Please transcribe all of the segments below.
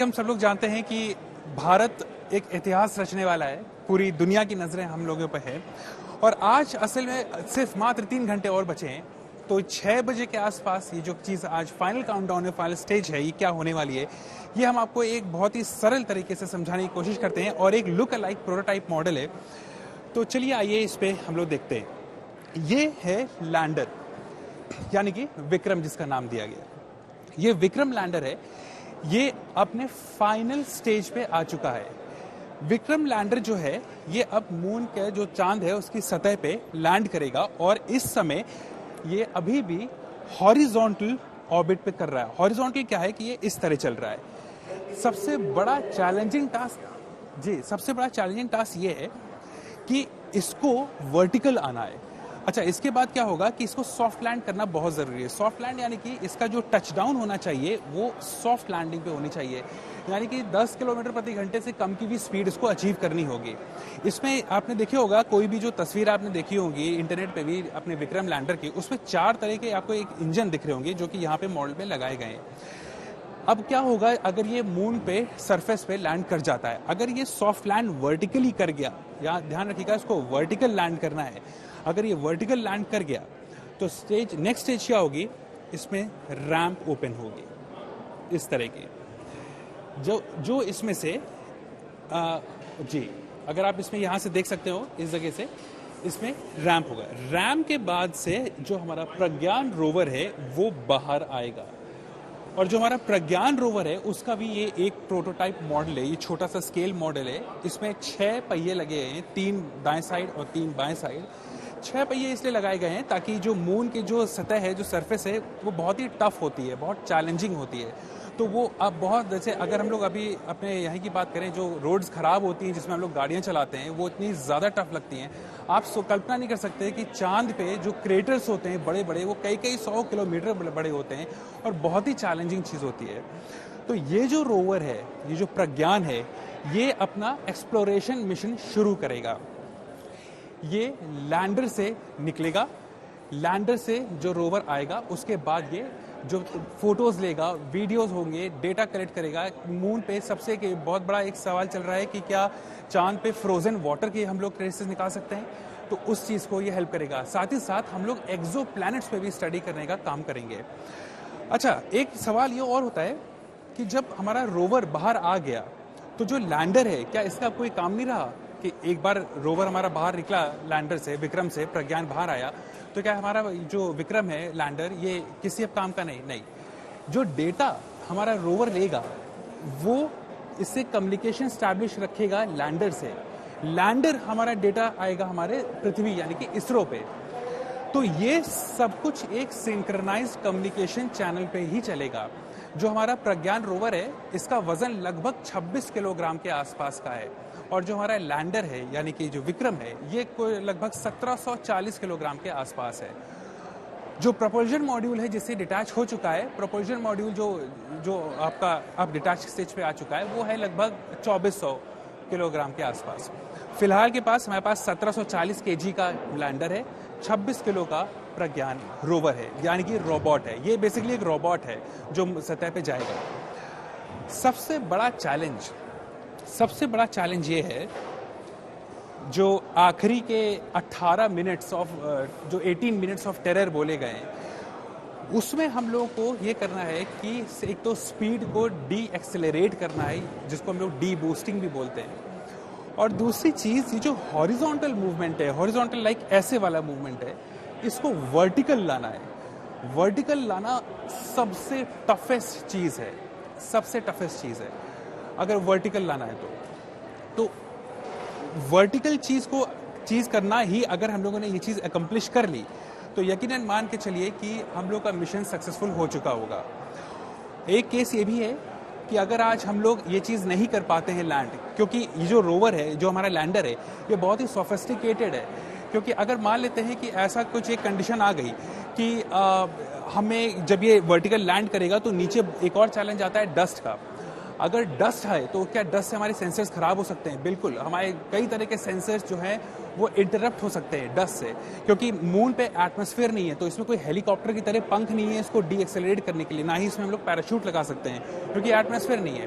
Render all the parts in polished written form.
हम सब लोग जानते हैं कि भारत एक इतिहास रचने वाला है। पूरी दुनिया की नजरें हम लोगों पे है और आज असल में सिर्फ मात्र 3 घंटे और बचे हैं। तो 6 बजे के आसपास ये जो चीज़ आज फाइनल काउंटडाउन है, फाइनल स्टेज है, ये क्या होने वाली है, ये हम आपको एक बहुत ही सरल तरीके से समझाने की कोशिश करते हैं और एक लुक अलाइक प्रोटोटाइप मॉडल है। तो चलिए आइए इस पे हम लोग देखते हैं। ये है लैंडर, यानी कि विक्रम जिसका नाम दिया गया। ये विक्रम लैंडर है, ये अपने फाइनल स्टेज पे आ चुका है। विक्रम लैंडर जो है ये अब मून के जो चांद है उसकी सतह पे लैंड करेगा और इस समय ये अभी भी हॉरिजॉन्टल ऑर्बिट पे कर रहा है। हॉरिजॉन्टल क्या है कि ये इस तरह चल रहा है। सबसे बड़ा चैलेंजिंग टास्क ये है कि इसको वर्टिकल आना है। अच्छा, इसके बाद क्या होगा कि इसको सॉफ्ट लैंड करना बहुत जरूरी है। सॉफ्ट लैंड यानी कि इसका जो टच डाउन होना चाहिए वो सॉफ्ट लैंडिंग पे होनी चाहिए, यानी कि 10 किलोमीटर प्रति घंटे से कम की भी स्पीड इसको अचीव करनी होगी। इसमें आपने देखे होगा, कोई भी जो तस्वीर आपने देखी होगी इंटरनेट पे भी अपने विक्रम लैंडर की, उसमें 4 तरह के आपको एक इंजन दिख रहे होंगे जो कि यहाँ पे मॉडल पे लगाए गए हैं। अब क्या होगा अगर ये मून पे सरफेस पे लैंड कर जाता है, अगर ये सॉफ्ट लैंड वर्टिकली कर गया, या ध्यान रखिएगा इसको वर्टिकल लैंड करना है, अगर ये वर्टिकल लैंड कर गया तो नेक्स्ट स्टेज क्या होगी, इसमें रैंप ओपन होगी इस तरह की, जो इसमें से अगर आप इसमें यहां से देख सकते हो, इस जगह से इसमें रैंप होगा। रैंप के बाद से जो हमारा प्रज्ञान रोवर है वो बाहर आएगा और जो हमारा प्रज्ञान रोवर है उसका भी ये एक प्रोटोटाइप मॉडल है। ये छोटा सा स्केल मॉडल है। इसमें 6 पहिए लगे हैं, 3 दाएं साइड और 3 बाएं साइड। 6 पहिए इसलिए लगाए गए हैं ताकि जो मून की जो सतह है, जो सरफेस है, वो बहुत ही टफ होती है, बहुत चैलेंजिंग होती है। तो वो अब बहुत, जैसे अगर हम लोग अभी अपने यहाँ की बात करें, जो रोड्स खराब होती हैं जिसमें हम लोग गाड़ियाँ चलाते हैं, वो इतनी ज़्यादा टफ लगती हैं। आप कल्पना नहीं कर सकते कि चांद पे जो क्रेटर्स होते हैं बड़े बड़े, वो कई कई 100 किलोमीटर बड़े होते हैं और बहुत ही चैलेंजिंग चीज़ होती है। तो ये जो रोवर है, ये जो प्रज्ञान है, ये अपना एक्सप्लोरेशन मिशन शुरू करेगा। ये लैंडर से निकलेगा, लैंडर से जो रोवर आएगा उसके बाद ये जो फोटोज लेगा, वीडियोस होंगे, डेटा कलेक्ट करेगा। मून पे सबसे बहुत बड़ा एक सवाल चल रहा है कि क्या चांद पे फ्रोजन वाटर के हम लोग ट्रेसेस निकाल सकते हैं, तो उस चीज़ को ये हेल्प करेगा। साथ ही साथ हम लोग एक्सो प्लैनेट्स पे भी स्टडी करने का काम करेंगे। अच्छा, एक सवाल ये और होता है कि जब हमारा रोवर बाहर आ गया तो जो लैंडर है, क्या इसका कोई काम नहीं रहा कि एक बार रोवर हमारा बाहर निकला लैंडर से, विक्रम से, प्रज्ञान बाहर आया, तो क्या हमारा जो विक्रम है लैंडर, ये किसी अब काम का नहीं। जो डेटा हमारा रोवर लेगा वो इससे कम्युनिकेशन स्टैब्लिश रखेगा लैंडर से। लैंडर हमारा डेटा आएगा हमारे पृथ्वी यानी कि इसरो पे। तो ये सब कुछ एक सिंक्रोनाइज्ड कम्युनिकेशन चैनल पे ही चलेगा। जो हमारा प्रज्ञान रोवर है, इसका वजन लगभग 26 किलोग्राम के आसपास का है और जो हमारा लैंडर है यानी कि जो विक्रम है, ये कोई लगभग 1740 किलोग्राम के आसपास है। जो प्रोपल्जन मॉड्यूल है जिससे डिटैच हो चुका है, प्रोपल्जन मॉड्यूल जो आपका अब डिटैच स्टेज पे आ चुका है, वो है लगभग 2400 किलोग्राम के आसपास। फिलहाल के पास हमारे पास 1740 केजी का लैंडर है, 26 किलो का प्रज्ञान रोवर है, यानी कि रोबोट है। ये बेसिकली एक रोबोट है जो सतह पे जाएगा। सबसे बड़ा चैलेंज ये है, जो आखिरी के 18 मिनट्स ऑफ जो 18 मिनट्स ऑफ टेरर बोले गए हैं, उसमें हम लोगों को ये करना है कि एक तो स्पीड को डी एक्सेलरेट करना है, जिसको हम लोग डी बूस्टिंग भी बोलते हैं, और दूसरी चीज ये जो हॉरिजॉन्टल मूवमेंट है, हॉरिजॉन्टल लाइक ऐसे वाला मूवमेंट है, इसको वर्टिकल लाना है। वर्टिकल लाना सबसे टफेस्ट चीज है अगर वर्टिकल लाना है तो वर्टिकल चीज करना ही, अगर हम लोगों ने ये चीज अकम्प्लिश कर ली तो यकीनन मान के चलिए कि हम लोग का मिशन सक्सेसफुल हो चुका होगा। एक केस ये भी है कि अगर आज हम लोग ये चीज़ नहीं कर पाते हैं लैंड, क्योंकि ये जो रोवर है, जो हमारा लैंडर है, ये बहुत ही सोफिस्टिकेटेड है। क्योंकि अगर मान लेते हैं कि ऐसा कुछ एक कंडीशन आ गई कि हमें जब ये वर्टिकल लैंड करेगा तो नीचे एक और चैलेंज आता है डस्ट का। अगर डस्ट है तो क्या डस्ट से हमारे सेंसर्स खराब हो सकते हैं? बिल्कुल, हमारे कई तरह के सेंसर्स जो हैं वो इंटरप्ट हो सकते हैं डस्ट से, क्योंकि मून पे एटमॉस्फेयर नहीं है, तो इसमें कोई हेलीकॉप्टर की तरह पंख नहीं है इसको डी एक्सेलरेट करने के लिए, ना ही इसमें हम लोग पैराशूट लगा सकते हैं क्योंकि एटमॉस्फेयर नहीं है।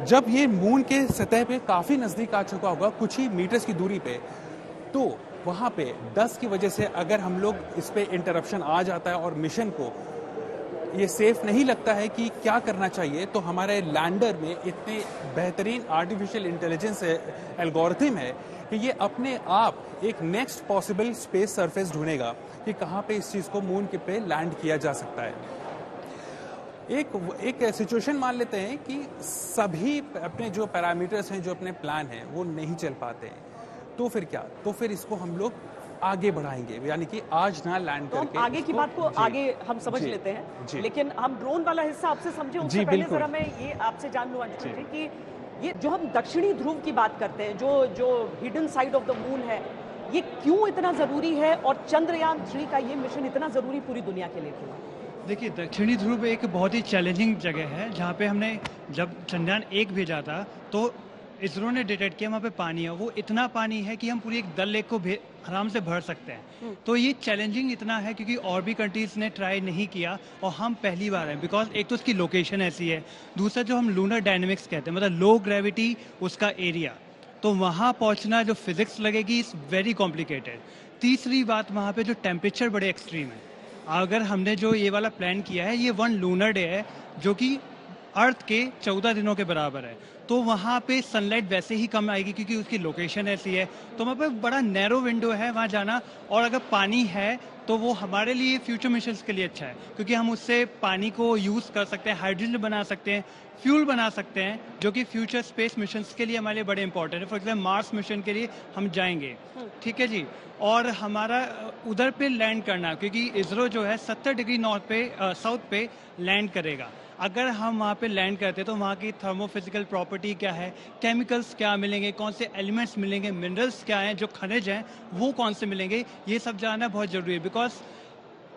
जब ये मून के सतह पे काफ़ी नज़दीक आ चुका होगा, कुछ ही मीटर्स की दूरी पे, तो वहाँ पे डस्ट की वजह से अगर हम लोग इस पे इंटरप्शन आ जाता है और मिशन को ये सेफ नहीं लगता है कि क्या करना चाहिए, तो हमारे लैंडर में इतने बेहतरीन आर्टिफिशियल इंटेलिजेंस एल्गोरिथम है कि ये अपने आप एक नेक्स्ट पॉसिबल स्पेस सरफेस ढूंढेगा कि कहाँ पे इस चीज़ को मून के पे लैंड किया जा सकता है। एक सिचुएशन मान लेते हैं कि सभी अपने जो पैरामीटर्स हैं, जो अपने प्लान हैं, वो नहीं चल पाते हैं, तो फिर क्या? तो फिर इसको हम लोग आगे बढ़ाएंगे, यानी कि आज ना लैंड तो हम करके आगे की बात को आगे हम समझ लेते हैं, लेकिन हम ड्रोन वाला हिस्सा आपसे समझे उससे पहले जरा मैं ये आपसे जान लूं अंशुल जी कि ये जो हम दक्षिणी ध्रुव की बात करते हैं, जो hidden side of the moon है, ये क्यों इतना जरूरी है और चंद्रयान 3 का ये मिशन इतना जरूरी पूरी दुनिया के लिए क्यों? देखिए, दक्षिणी ध्रुव एक बहुत ही चैलेंजिंग जगह है जहाँ पे हमने जब चंद्रयान 1 भेजा था तो इसरो ने डिटेक्ट किया वहाँ पे पानी है, वो इतना पानी है कि हम पूरी एक डल लेक को आराम से भर सकते हैं। तो ये चैलेंजिंग इतना है क्योंकि और भी कंट्रीज ने ट्राई नहीं किया और हम पहली बार हैं, बिकॉज एक तो उसकी लोकेशन ऐसी है, दूसरा जो हम लूनर डायनेमिक्स कहते हैं, मतलब लो ग्रेविटी उसका एरिया, तो वहाँ पहुँचना जो फिजिक्स लगेगी इज वेरी कॉम्प्लिकेटेड। तीसरी बात, वहाँ पे जो टेम्परेचर बड़े एक्सट्रीम है। अगर हमने जो ये वाला प्लान किया है, ये 1 लूनर डे है जो कि अर्थ के 14 दिनों के बराबर है, तो वहाँ पे सनलाइट वैसे ही कम आएगी क्योंकि उसकी लोकेशन ऐसी है, तो वहाँ पे बड़ा नैरो विंडो है वहाँ जाना। और अगर पानी है तो वो हमारे लिए फ्यूचर मिशंस के लिए अच्छा है क्योंकि हम उससे पानी को यूज़ कर सकते हैं, हाइड्रोजन बना सकते हैं, फ्यूल बना सकते हैं, जो कि फ्यूचर स्पेस मिशंस के लिए हमारे लिए बड़े इंपॉर्टेंट है। फॉर एग्जाम्पल मार्स मिशन के लिए हम जाएंगे, ठीक है जी, और हमारा उधर पे लैंड करना, क्योंकि इसरो जो है 70 डिग्री नॉर्थ पे साउथ पे लैंड करेगा। अगर हम वहाँ पे लैंड करते हैं तो वहाँ की थर्मोफिजिकल प्रॉपर्टी क्या है, केमिकल्स क्या मिलेंगे, कौन से एलिमेंट्स मिलेंगे, मिनरल्स क्या हैं, जो खनिज हैं वो कौन से मिलेंगे, ये सब जानना बहुत ज़रूरी है। बिकॉज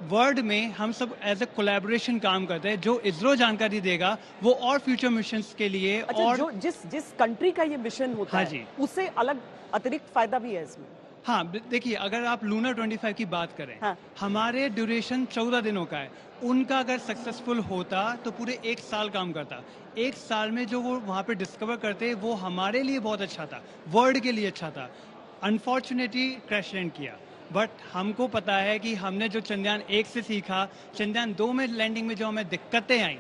वर्ल्ड में हम सब एज ए कोलैबोरेशन काम करते हैं, जो इसरो जानकारी देगा वो और फ्यूचर मिशंस के लिए। अच्छा, और जो जिस कंट्री का ये मिशन होता है उससे अलग अतिरिक्त फायदा भी है इसमें। हाँ, देखिए, अगर आप लूनर 25 की बात करें, हमारे ड्यूरेशन 14 दिनों का है, उनका अगर सक्सेसफुल होता तो पूरे 1 साल काम करता। 1 साल में जो वो वहाँ पे डिस्कवर करते वो हमारे लिए बहुत अच्छा था, वर्ल्ड के लिए अच्छा था। अनफॉर्चुनेटली क्रैश लैंड किया, बट हमको पता है कि हमने जो चंद्रयान 1 से सीखा, चंद्रयान 2 में लैंडिंग में जो हमें दिक्कतें आई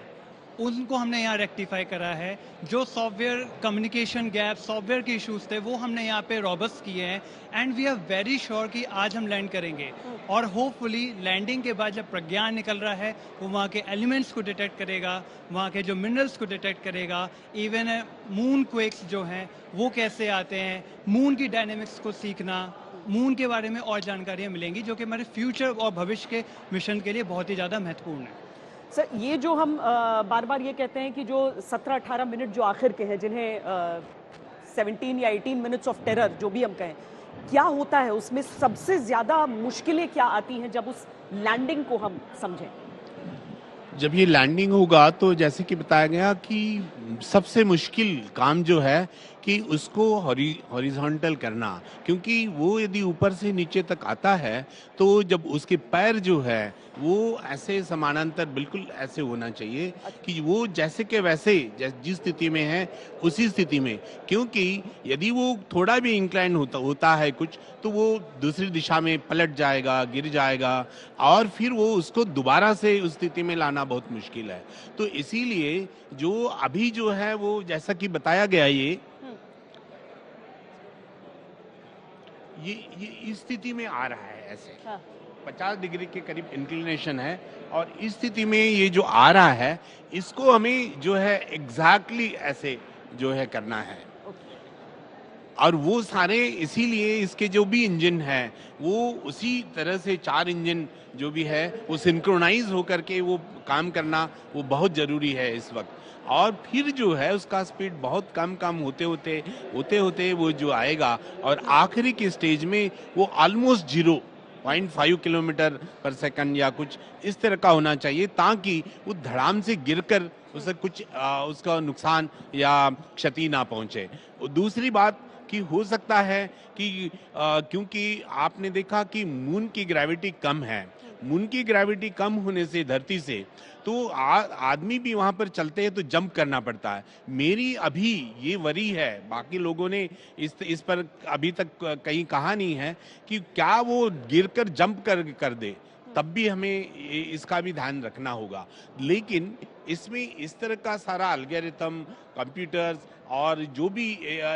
उनको हमने यहाँ रेक्टिफाई करा है। जो सॉफ्टवेयर कम्युनिकेशन गैप, सॉफ्टवेयर के इश्यूज थे वो हमने यहाँ पे रॉबस्ट किए हैं, and we are very sure कि आज हम लैंड करेंगे। और होपफुली लैंडिंग के बाद जब प्रज्ञान निकल रहा है वो वहाँ के एलिमेंट्स को डिटेक्ट करेगा, वहाँ के जो मिनरल्स को डिटेक्ट करेगा, इवन मून क्वेक्स जो हैं वो कैसे आते हैं, मून की डायनेमिक्स को सीखना, मून के बारे में और जानकारियाँ मिलेंगी जो कि हमारे फ्यूचर और भविष्य के मिशन के लिए बहुत ही ज़्यादा महत्वपूर्ण है। सर, ये जो हम बार बार ये कहते हैं कि जो 17-18 मिनट जो आखिर के हैं, जिन्हें 17 या 18 मिनट्स ऑफ टेरर जो भी हम कहें, क्या होता है उसमें? सबसे ज्यादा मुश्किलें क्या आती हैं जब उस लैंडिंग को हम समझें? जब ये लैंडिंग होगा तो जैसे कि बताया गया कि सबसे मुश्किल काम जो है कि उसको हॉरिजॉन्टल करना, क्योंकि वो यदि ऊपर से नीचे तक आता है तो जब उसके पैर जो है वो ऐसे समानांतर बिल्कुल ऐसे होना चाहिए कि वो जैसे के वैसे जिस स्थिति में है उसी स्थिति में, क्योंकि यदि वो थोड़ा भी इंक्लाइन होता है कुछ तो वो दूसरी दिशा में पलट जाएगा, गिर जाएगा, और फिर वो उसको दोबारा से उस स्थिति में लाना बहुत मुश्किल है। तो इसीलिए जो अभी जो है वो जैसा कि बताया गया ये इस स्थिति में आ रहा है, ऐसे 50 डिग्री के करीब इंक्लिनेशन है, और इस स्थिति में ये जो आ रहा है इसको हमें जो है एग्जैक्टली ऐसे जो है करना है। और वो सारे इसीलिए इसके जो भी इंजन है वो उसी तरह से 4 इंजन जो भी है वो सिंक्रोनाइज होकर के वो काम करना वो बहुत जरूरी है इस वक्त। और फिर जो है उसका स्पीड बहुत कम होते होते वो जो आएगा और आखिरी के स्टेज में वो ऑलमोस्ट 0.5 किलोमीटर पर सेकंड या कुछ इस तरह का होना चाहिए, ताकि वो धड़ाम से गिरकर उसे कुछ उसका नुकसान या क्षति ना पहुंचे। दूसरी बात कि हो सकता है कि क्योंकि आपने देखा कि मून की ग्रेविटी कम है मून की ग्रेविटी कम होने से धरती से, तो आदमी भी वहां पर चलते हैं तो जंप करना पड़ता है। मेरी अभी ये वरी है, बाकी लोगों ने इस पर अभी तक कहीं कहा नहीं है कि क्या वो गिरकर जंप कर दे, तब भी हमें इसका भी ध्यान रखना होगा। लेकिन इसमें इस तरह का सारा एल्गोरिथम, कंप्यूटर्स और जो भी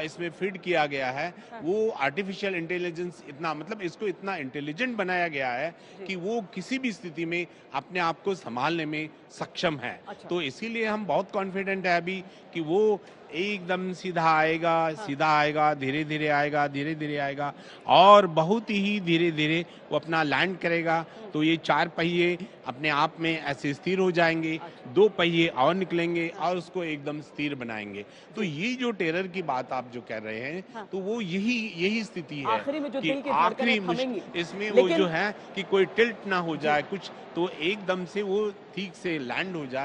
इसमें फीड किया गया है, वो आर्टिफिशियल इंटेलिजेंस इतना, मतलब इसको इतना इंटेलिजेंट बनाया गया है कि वो किसी भी स्थिति में अपने आप को संभालने में सक्षम है। अच्छा। तो इसीलिए हम बहुत कॉन्फिडेंट है अभी कि वो एकदम सीधा आएगा, धीरे धीरे आएगा और बहुत ही धीरे धीरे वो अपना लैंड करेगा। तो ये 4 पहिए अपने आप में ऐसे स्थिर हो जाएंगे, 2 पहिए और निकलेंगे और उसको एकदम स्थिर बनाएंगे। तो ये जो टेरर की बात आप जो कह रहे हैं, तो वो यही स्थिति है आखिरी में जो कि दिल की आखिरी धड़कनें थमेंगी। इसमें वो जो है कि कोई टिल्ट ना हो जाए कुछ, तो एकदम से वो ठीक से लैंड हो जाए।